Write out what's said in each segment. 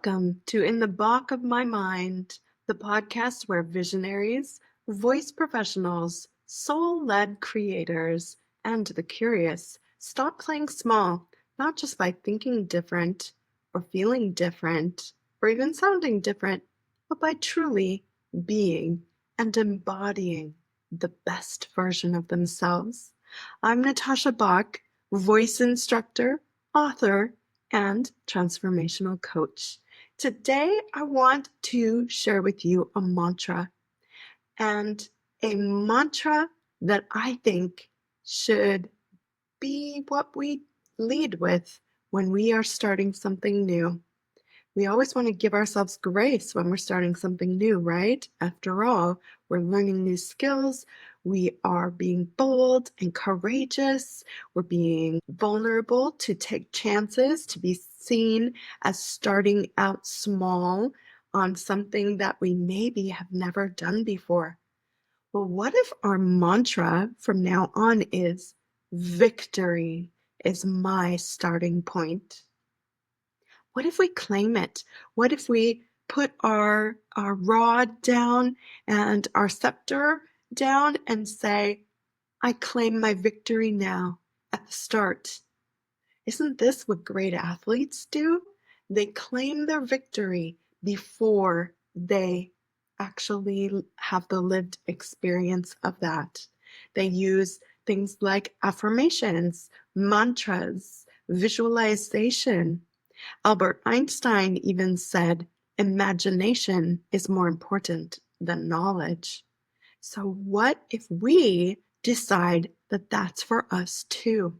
Welcome to In the Bach of My Mind, the podcast where visionaries, voice professionals, soul-led creators, and the curious stop playing small, not just by thinking different or feeling different or even sounding different, but by truly being and embodying the best version of themselves. I'm Natascha Bach, voice instructor, author, and transformational coach. Today, I want to share with you a mantra, and a mantra that I think should be what we lead with when we are starting something new. We always want to give ourselves grace when we're starting something new, right? After all, we're learning new skills. We are being bold and courageous. We're being vulnerable to take chances, to be seen as starting out small on something that we maybe have never done before. Well, what if our mantra from now on is victory is my starting point? What if we claim it? What if we put our rod down and our scepter down and say, I claim my victory now at the start? Isn't this what great athletes do? They claim their victory before they actually have the lived experience of that. They use things like affirmations, mantras, visualization. Albert Einstein even said, imagination is more important than knowledge. So what if we decide that that's for us too?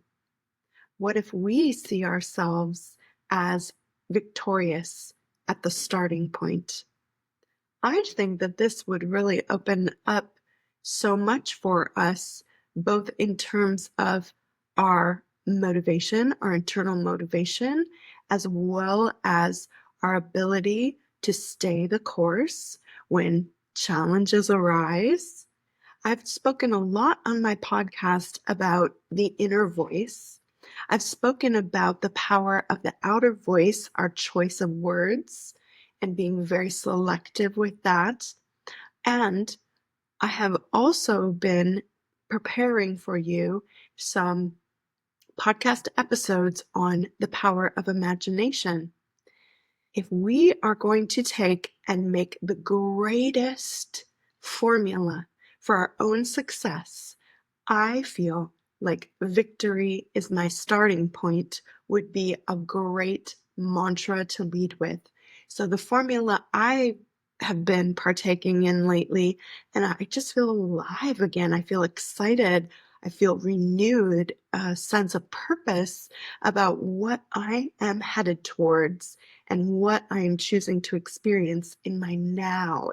What if we see ourselves as victorious at the starting point? I think that this would really open up so much for us, both in terms of our motivation, our internal motivation, as well as our ability to stay the course when challenges arise. I've spoken a lot on my podcast about the inner voice. I've spoken about the power of the outer voice, our choice of words, and being very selective with that. And I have also been preparing for you some podcast episodes on the power of imagination. If we are going to take and make the greatest formula for our own success, I feel like victory is my starting point would be a great mantra to lead with. So the formula I have been partaking in lately, and I just feel alive again. I feel excited. I feel renewed, a sense of purpose about what I am headed towards and what I am choosing to experience in my now.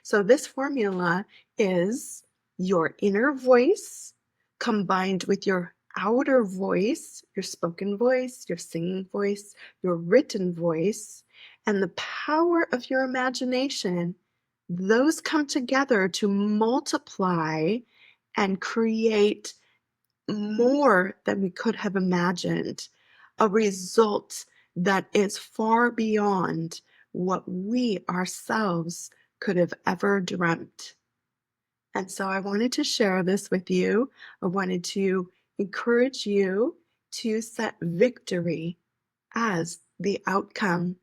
So this formula is your inner voice combined with your outer voice, your spoken voice, your singing voice, your written voice, and the power of your imagination. Those come together to multiply and create more than we could have imagined, a result that is far beyond what we ourselves could have ever dreamt. And so I wanted to share this with you. I wanted to encourage you to set victory as the outcome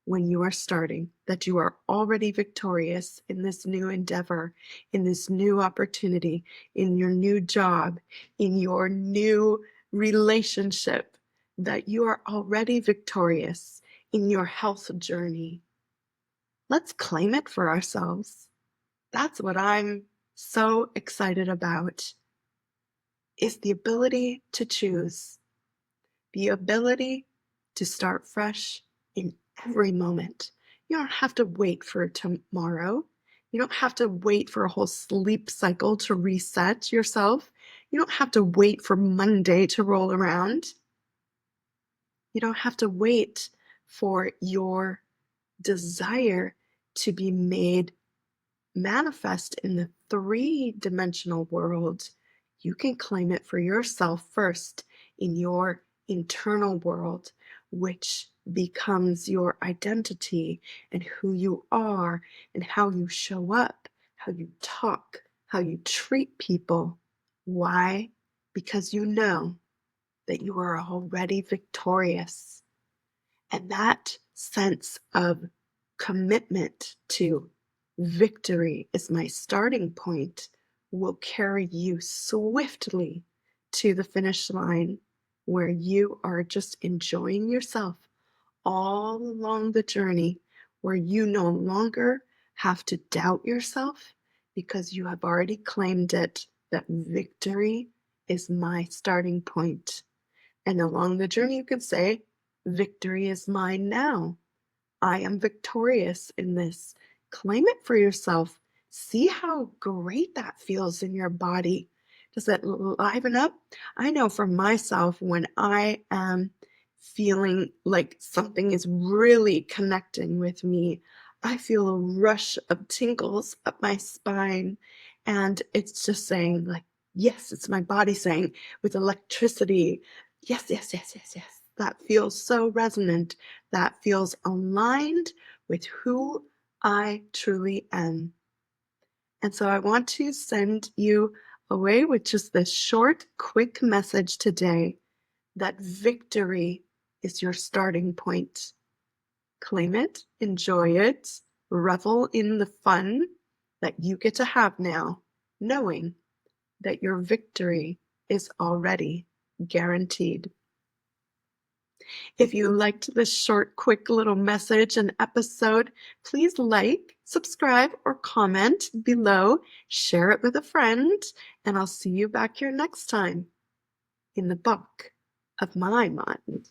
when you are starting, that you are already victorious in this new endeavor, in this new opportunity, in your new job, in your new relationship, that you are already victorious in your health journey. Let's claim it for ourselves. That's what I'm so excited about, is the ability to choose, the ability to start fresh in every moment. You don't have to wait for tomorrow. You don't have to wait for a whole sleep cycle to reset yourself. You don't have to wait for Monday to roll around. You don't have to wait for your desire to be made manifest in the three-dimensional world. You can claim it for yourself first in your internal world, which becomes your identity and who you are and how you show up, how you talk, how you treat people. Why? Because you know that you are already victorious. And that sense of commitment to victory is my starting point will carry you swiftly to the finish line where you are just enjoying yourself all along the journey, where you no longer have to doubt yourself because you have already claimed it that victory is my starting point. And along the journey, you can say, victory is mine now. I am victorious in this. Claim it for yourself. See how great that feels in your body. Does it liven up? I know for myself, when I am feeling like something is really connecting with me, I feel a rush of tingles up my spine. And it's just saying, like, yes, it's my body saying with electricity, yes, yes, yes, yes, yes. That feels so resonant. That feels aligned with who I truly am. And so I want to send you away with just this short, quick message today that victory is your starting point. Claim it, enjoy it, revel in the fun that you get to have now, knowing that your victory is already guaranteed. If you liked this short, quick little message and episode, please like, subscribe, or comment below. Share it with a friend, and I'll see you back here next time in the book of my mind.